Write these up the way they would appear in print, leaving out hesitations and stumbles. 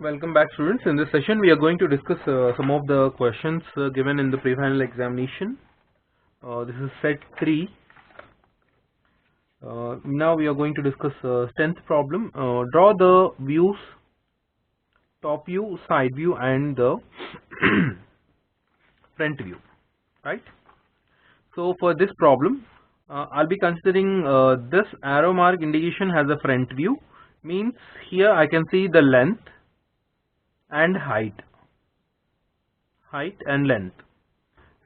Welcome back, students. In this session we are going to discuss some of the questions given in the pre-final examination. This is set 3. Now we are going to discuss 10th problem. Draw the views, top view, side view and the front view, right? So for this problem I'll be considering this arrow mark indication has a front view, means here I can see the length and height and length.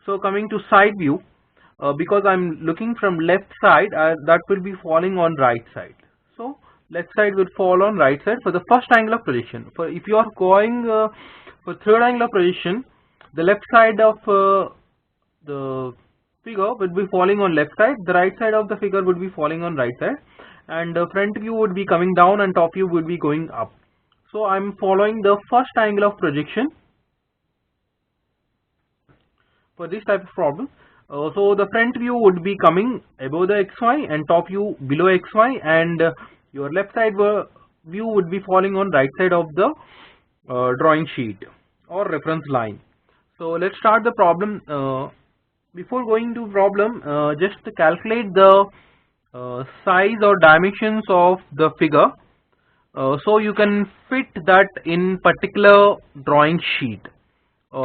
So coming to side view, because I'm looking from left side, that will be falling on right side. So left side will fall on right side for the first angle of projection. For if you are going for third angle of projection, the left side of the figure would be falling on left side, the right side of the figure would be falling on right side, and the front view would be coming down and top view would be going up. So I'm following the first angle of projection for this type of problem. So the front view would be coming above the xy and top view below xy, and your left side view would be falling on right side of the drawing sheet or reference line. So let's start the problem. Before going to problem, just calculate the size or dimensions of the figure, so you can fit that in particular drawing sheet.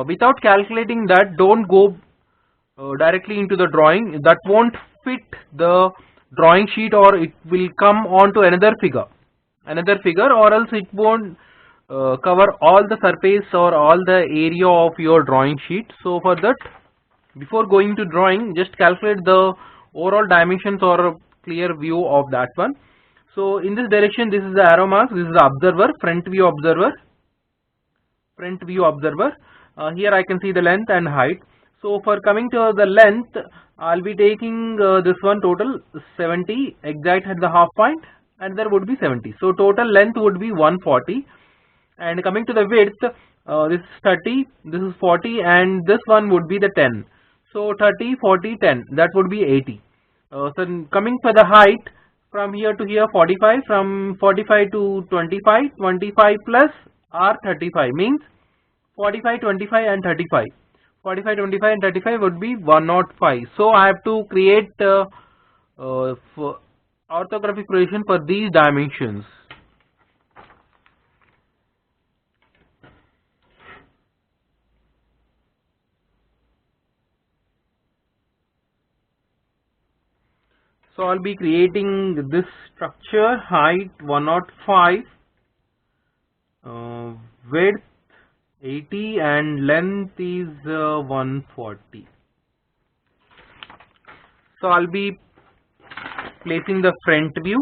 Without calculating that, don't go directly into the drawing. That won't fit the drawing sheet, or it will come onto another figure, or else it won't cover all the surface or all the area of your drawing sheet. So for that, before going to drawing, just calculate the overall dimensions or a clear view of that one. So in this direction, this is the arrow mark, this is the observer, front view observer. Here I can see the length and height. So for coming to the length, I'll be taking this one total 70, exact at the half point, and there would be 70. So total length would be 140. And coming to the width, this is 30, this is 40, and this one would be the 10. So 30, 40, 10, that would be 80. So coming for the height, from here to here 45, from 45 to 25, 25 plus R 35 means 45, 25 and 35. 45, 25 and 35 would be 105. So I have to create for orthographic projection for these dimensions. So I'll be creating this structure, height 105, width 80 and length is 140. So I'll be placing the front view,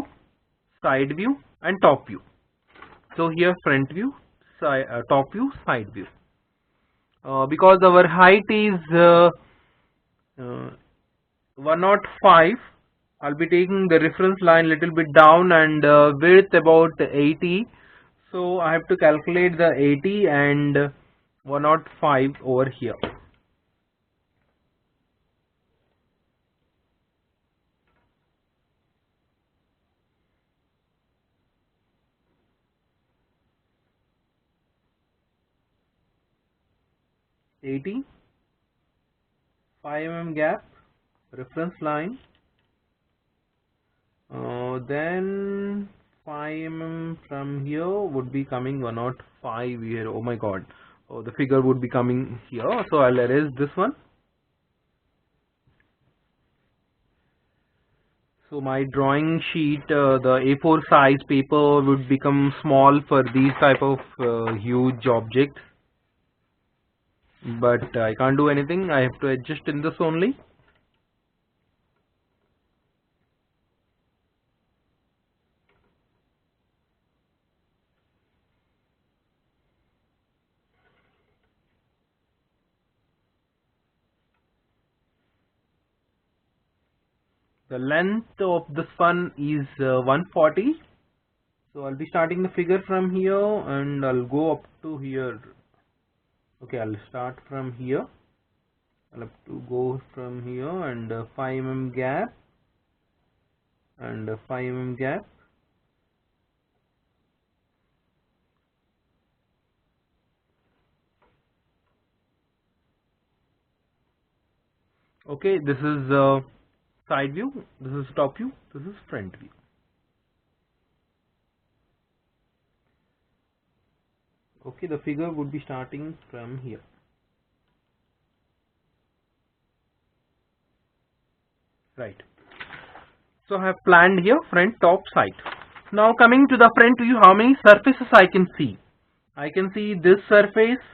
side view and top view. So here front view, top view, side view. Because our height is 105, I'll be taking the reference line little bit down, and width about 80. So I have to calculate the 80 and 105 over here. .5 mm gap, reference line. Then 5 mm from here would be coming 105 here. Oh my god, the figure would be coming here, so I'll erase this one. So my drawing sheet, the A4 size paper would become small for these type of huge objects, but I can't do anything. I have to adjust in this only. The length of this one is 140. So I'll be starting the figure from here and I'll go up to here. Okay, I'll start from here. I'll have to go from here, and 5 mm gap and 5 mm gap. Okay, this is side view, this is top view, this is front view. Okay, the figure would be starting from here. Right. So I have planned here front, top, side. Now coming to the front view, how many surfaces I can see? I can see this surface,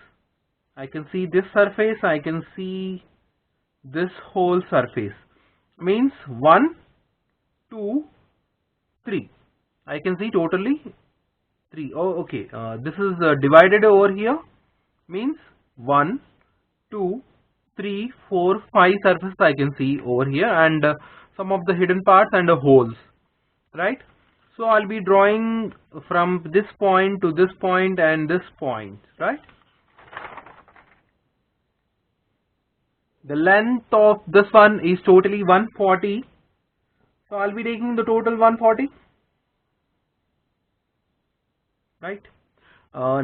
I can see this surface, I can see this whole surface. Means 1, 2, 3. I can see totally 3. Oh, okay. This is divided over here. Means 1, 2, 3, 4, 5 surfaces I can see over here, and some of the hidden parts and holes. Right. So I'll be drawing from this point to this point and this point. Right. The length of this one is totally 140. So I'll be taking the total 140. Right.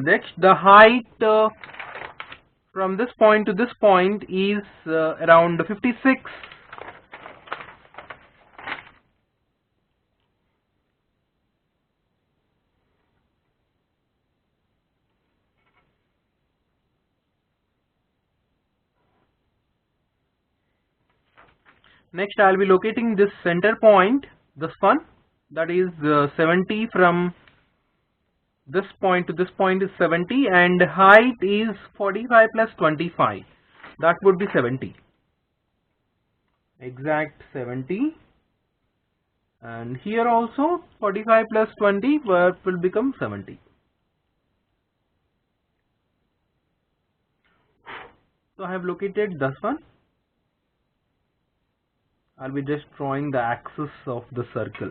Next, the height from this point to this point is around 56. Next, I'll be locating this center point, this one, that is 70. From this point to this point is 70, and height is 45 plus 25. That would be 70. Exact 70. And here also 45 plus 20 will become 70. So I have located this one. I'll be just drawing the axis of the circle.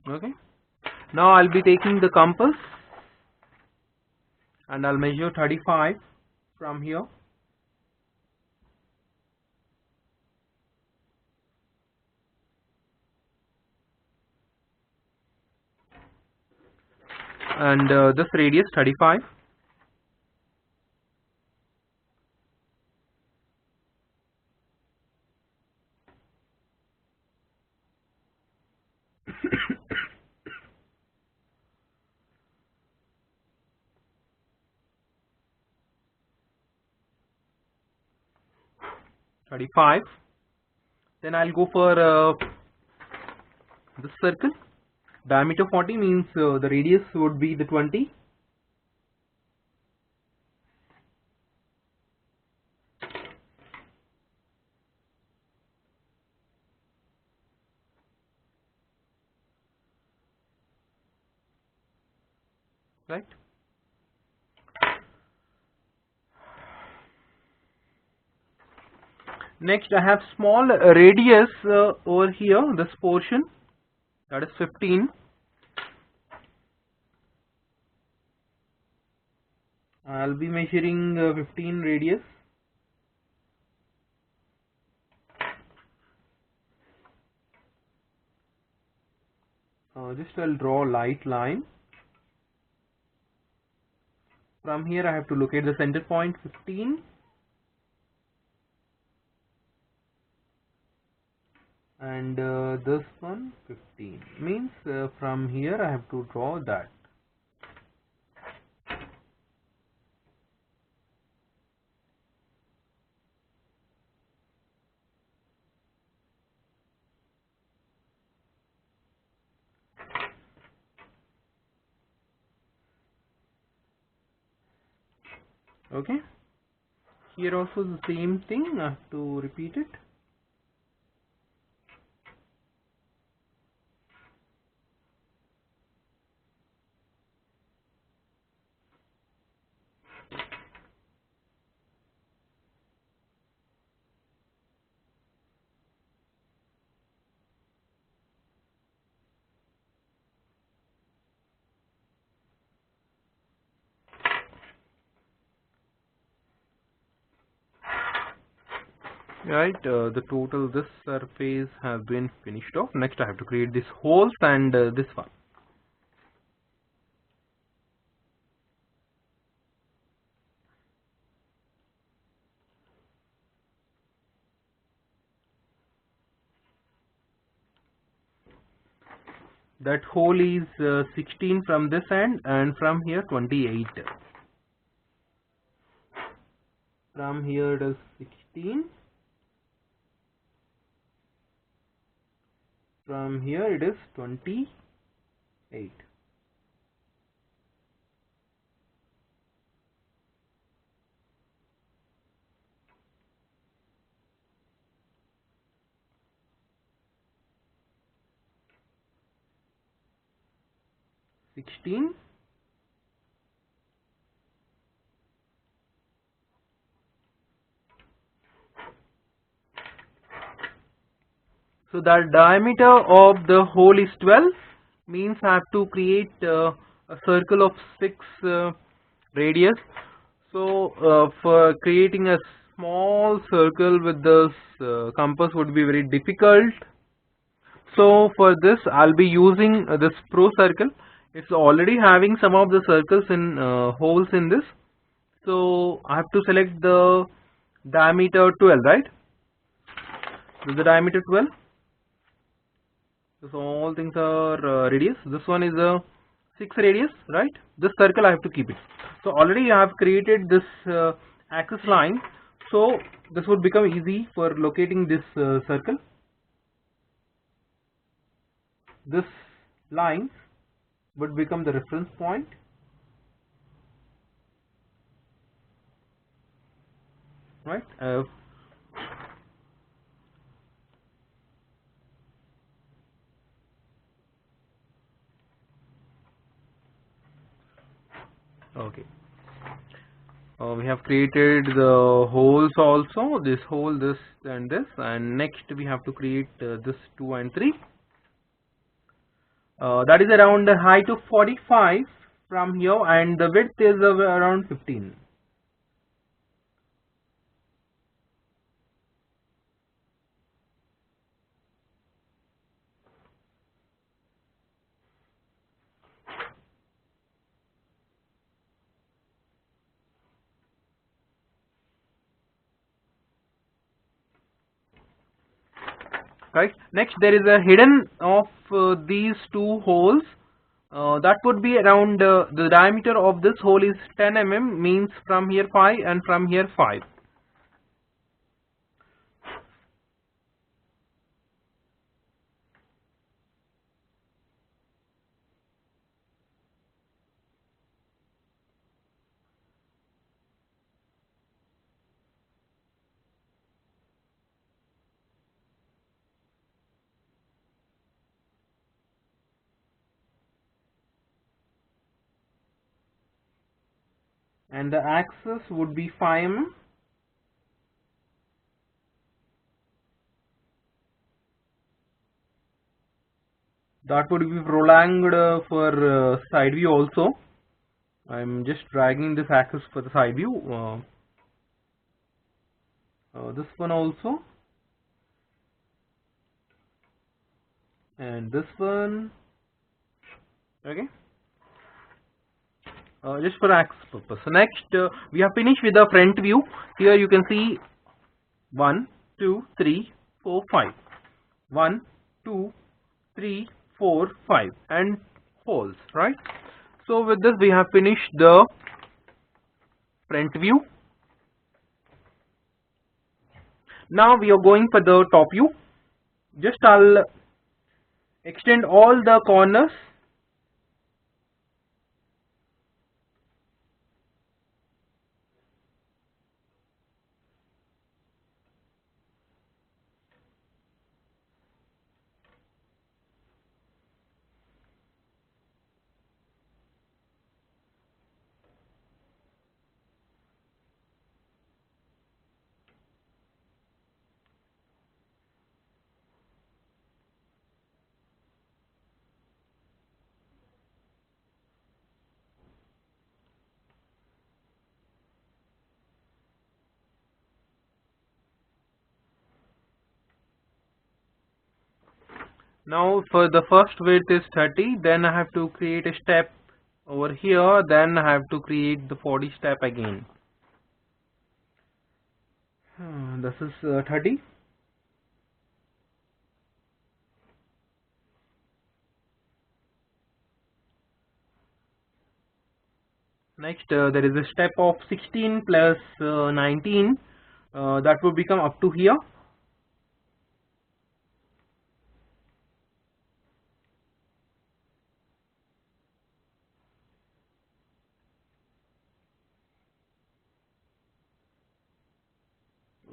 Okay. Now I'll be taking the compass and I'll measure 35 from here. And this radius 35. Then I'll go for this circle. Diameter 40 means the radius would be the 20. Right. Next, I have small radius over here, this portion, that is 15. I'll be measuring 15 radius. Just I'll draw a light line. From here I have to locate the center point 15. And this one 15 means from here I have to draw that. Okay, here also the same thing, I have to repeat it. Right, the total this surface has been finished off. Next I have to create these holes and this one. that hole is 16 from this end, and from here 28. From here it is 16, from here it is 28. So the diameter of the hole is 12, means I have to create a circle of 6 radius. So for creating a small circle with this compass would be very difficult. So for this I'll be using this Pro Circle. It's already having some of the circles in holes in this. So I have to select the diameter 12, right? This is the diameter 12. So all things are radius. This one is a 6 radius, right? This circle I have to keep it. So already I have created this axis line. So this would become easy for locating this circle. This line would become the reference point. Right? Okay. We have created the holes also. This hole, this and this, and next we have to create this 2 and 3. That is around the height of 45 from here, and the width is around 15. Right. Next, there is a hidden of these 2 holes. That would be around the diameter of this hole is 10 mm, means from here 5 and from here 5. And the axis would be 5 mm. That would be prolonged for side view also. I'm just dragging this axis for the side view. This one also, and this one. Okay. Just for axis purpose. So next, we have finished with the front view. Here you can see 1, 2, 3, 4, 5. 1, 2, 3, 4, 5, and holes, right? So with this we have finished the front view. Now we are going for the top view. Just I'll extend all the corners. Now for the first width is 30, then I have to create a step over here, then I have to create the 40 step again. This is 30. Next, there is a step of 16 plus 19 that will become up to here.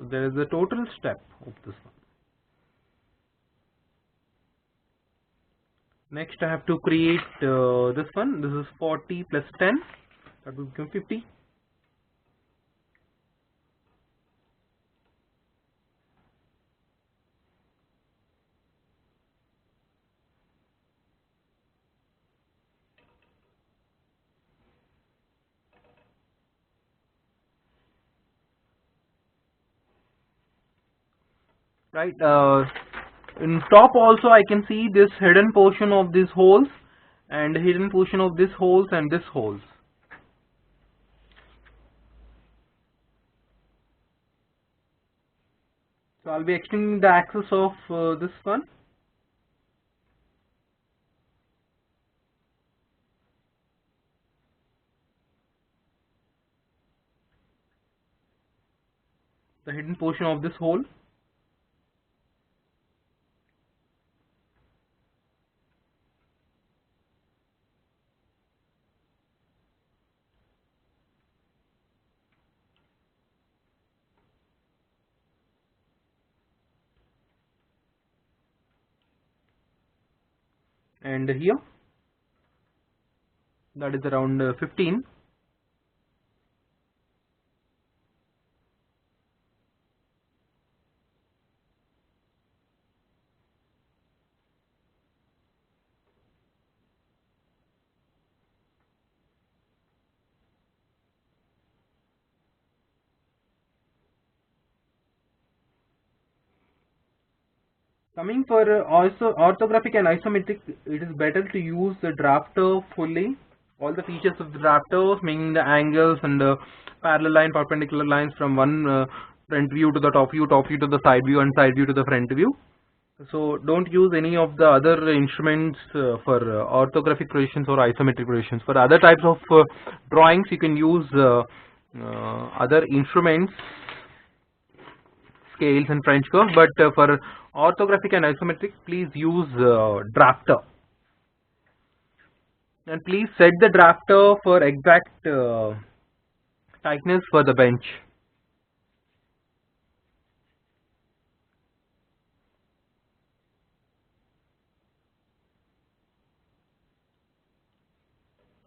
There is a total step of this one. Next, I have to create this one. This is 40 plus 10. That will become 50. Right. In top also I can see this hidden portion of these holes and hidden portion of this holes and this holes. So I'll be extending the axis of this one. The hidden portion of this hole. And here, that is around 15. Coming for also orthographic and isometric, it is better to use the drafter fully. All the features of the drafter, meaning the angles and the parallel line, perpendicular lines from one front view to the top view to the side view, and side view to the front view. So don't use any of the other instruments for orthographic projections or isometric projections. For other types of drawings, you can use other instruments, scales and French curve, but for orthographic and isometric, please use drafter. And please set the drafter for exact tightness for the bench.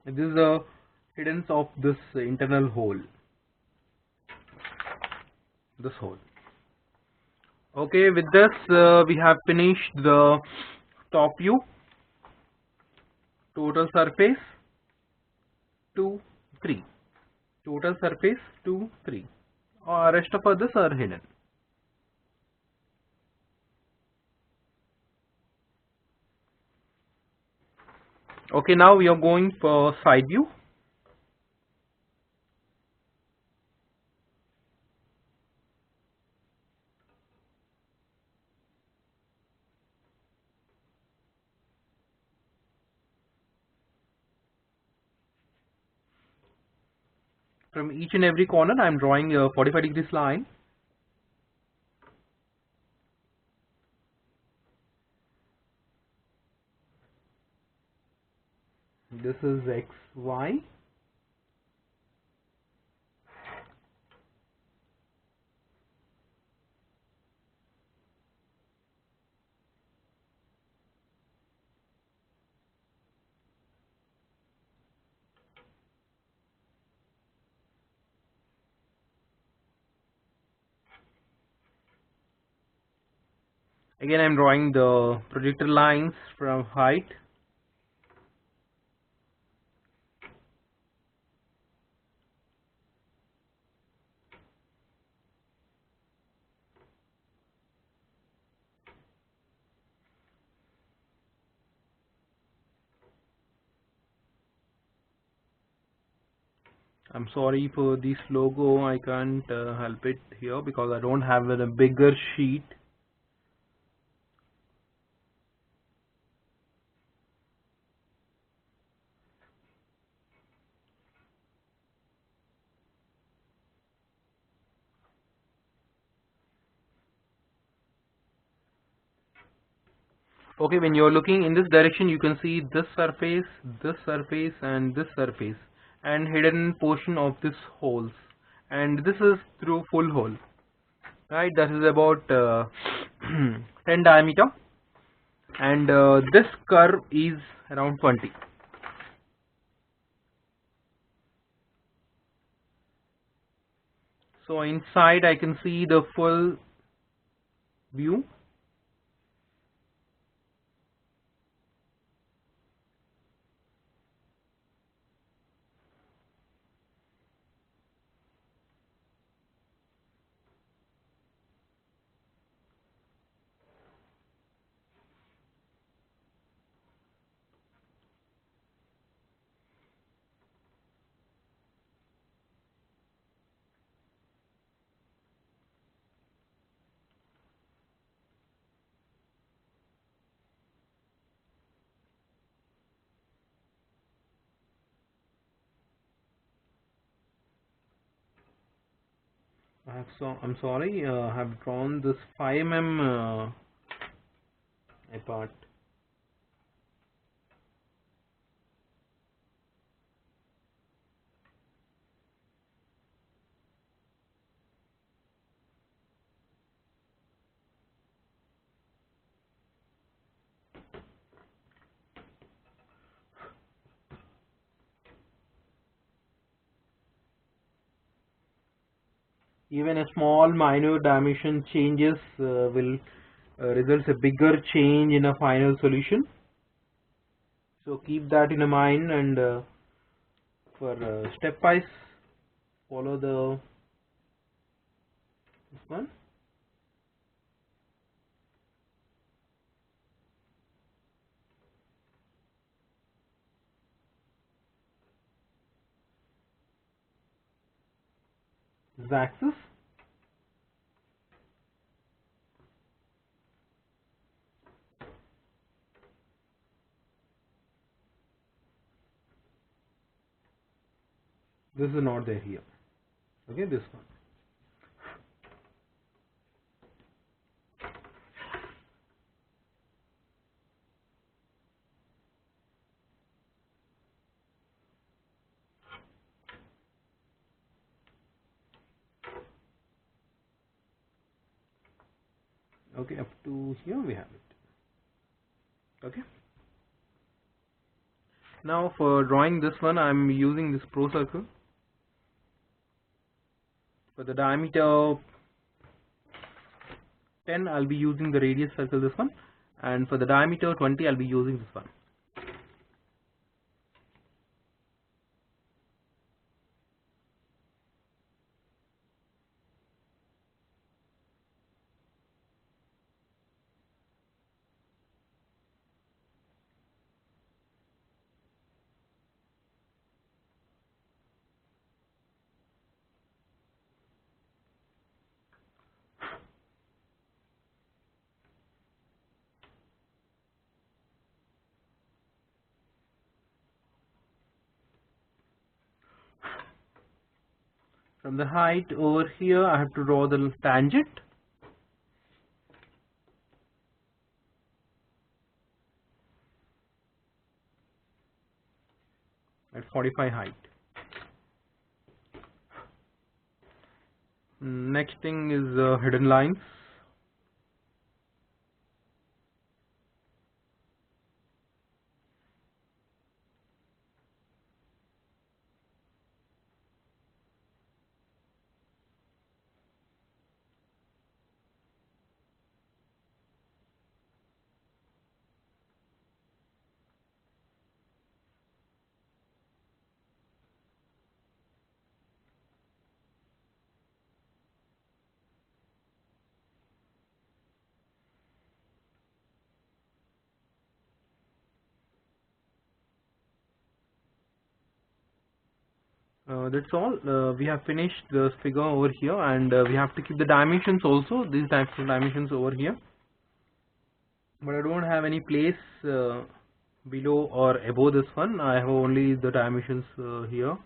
This is the hiddenness of this internal hole. This hole. Okay, with this we have finished the top view, total surface 2, 3, total surface 2, 3. Rest of others are hidden. Okay, now we are going for side view. From each and every corner, I am drawing a 45 degrees line. This is X, Y. Again, I am drawing the projected lines from height. I'm sorry for this logo, I can't help it here because I don't have a bigger sheet. Okay, when you're looking in this direction, you can see this surface, and this surface, and hidden portion of this holes, and this is through full hole, right? That is about 10 diameter, and this curve is around 20. So inside I can see the full view. I'm sorry, I have drawn this 5 mm apart. Even a small minor dimension changes will result a bigger change in a final solution. So keep that in mind, and for stepwise follow this one. This axis. This is not there here. Okay, this one. Okay, up to here we have it. Okay. Now for drawing this one, I'm using this pro circle. For the diameter 10, I'll be using the radius circle, this one, and for the diameter 20, I'll be using this one. From the height over here, I have to draw the tangent. At 45 height. Next thing is hidden lines. That's all. We have finished this figure over here, and we have to keep the dimensions also, these types of dimensions over here. But I don't have any place below or above this one. I have only the dimensions here.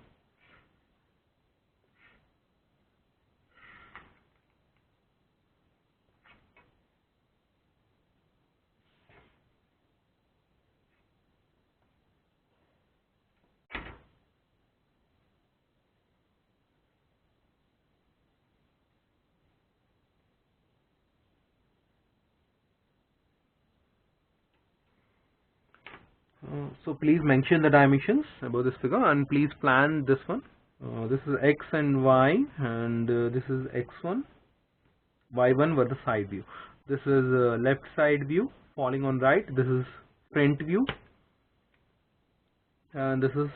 So please mention the dimensions about this figure and please plan this one. This is x and y, and this is x1, y1 were the side view. This is left side view falling on right. This is front view, and this is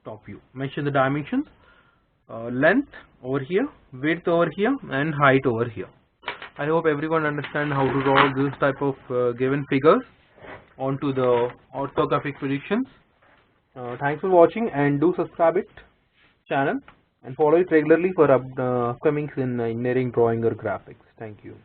top view. Mention the dimensions, length over here, width over here, and height over here. I hope everyone understand how to draw this type of given figures onto the orthographic predictions. Thanks for watching, and do subscribe it channel and follow it regularly for upcomings in engineering, drawing or graphics. Thank you.